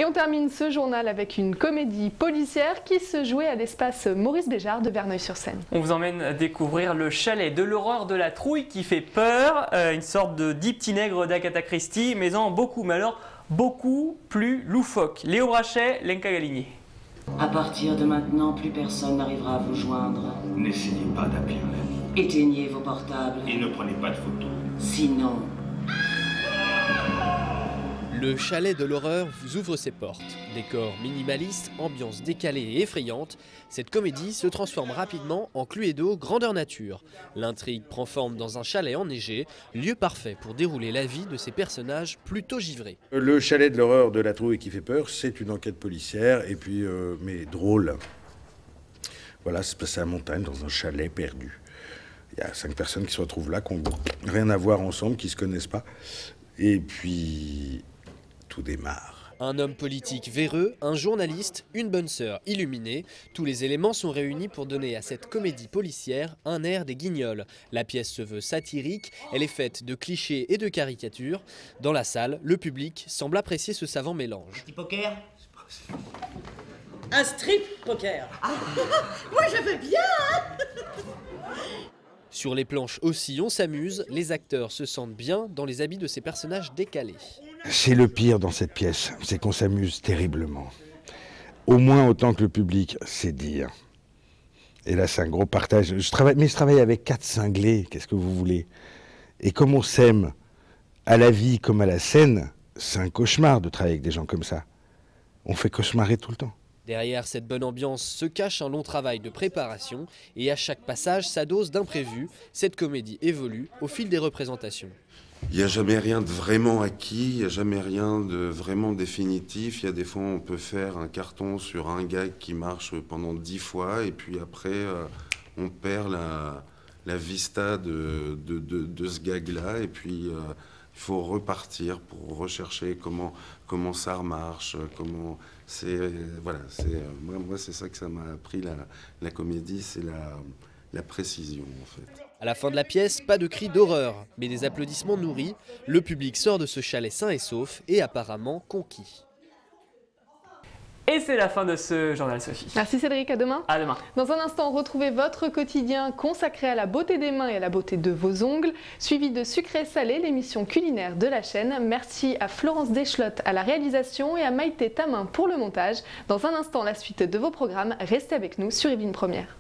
Et on termine ce journal avec une comédie policière qui se jouait à l'espace Maurice Béjart de Verneuil-sur-Seine. On vous emmène découvrir le chalet de l'horreur de la trouille qui fait peur, une sorte de 10 petits nègres d'Agatha Christie, mais en beaucoup, mais alors beaucoup plus loufoque. Léo Brachet, Lenka Galigné. À partir de maintenant, plus personne n'arrivera à vous joindre. N'essayez pas d'appeler un ami. Éteignez vos portables. Et ne prenez pas de photos. Sinon... Le chalet de l'horreur vous ouvre ses portes. Décor minimaliste, ambiance décalée et effrayante, cette comédie se transforme rapidement en Cluedo grandeur nature. L'intrigue prend forme dans un chalet enneigé, lieu parfait pour dérouler la vie de ces personnages plutôt givrés. Le chalet de l'horreur de la trouille qui fait peur, c'est une enquête policière, et puis, mais drôle. Voilà, c'est passé à la montagne, dans un chalet perdu. Il y a 5 personnes qui se retrouvent là, qui n'ont rien à voir ensemble, qui ne se connaissent pas. Et puis... tout démarre. Un homme politique véreux, un journaliste, une bonne sœur illuminée. Tous les éléments sont réunis pour donner à cette comédie policière un air des Guignols. La pièce se veut satirique, elle est faite de clichés et de caricatures. Dans la salle, le public semble apprécier ce savant mélange. Un petit poker? Un strip poker. Moi je veux bien hein. Sur les planches aussi, on s'amuse, les acteurs se sentent bien dans les habits de ces personnages décalés. C'est le pire dans cette pièce, c'est qu'on s'amuse terriblement. Au moins autant que le public, c'est dire. Et là, c'est un gros partage. Je travaille avec 4 cinglés, qu'est-ce que vous voulez? Et comme on s'aime à la vie comme à la scène, c'est un cauchemar de travailler avec des gens comme ça. On fait cauchemarer tout le temps. Derrière cette bonne ambiance se cache un long travail de préparation et à chaque passage, sa dose d'imprévu. Cette comédie évolue au fil des représentations. Il n'y a jamais rien de vraiment acquis, il n'y a jamais rien de vraiment définitif. Il y a des fois, on peut faire un carton sur un gag qui marche pendant 10 fois et puis après, on perd la vista de ce gag-là et puis il faut repartir pour rechercher comment ça remarche, comment... Voilà, moi c'est ça que ça m'a appris, la comédie, c'est la précision en fait. À la fin de la pièce, pas de cris d'horreur, mais des applaudissements nourris. Le public sort de ce chalet sain et sauf et apparemment conquis. Et c'est la fin de ce journal, Sophie. Merci Cédric, à demain. À demain. Dans un instant, retrouvez votre quotidien consacré à la beauté des mains et à la beauté de vos ongles, suivi de Sucré Salé, l'émission culinaire de la chaîne. Merci à Florence Deschlotte à la réalisation et à Maïté Tamin pour le montage. Dans un instant, la suite de vos programmes. Restez avec nous sur Yveline Première.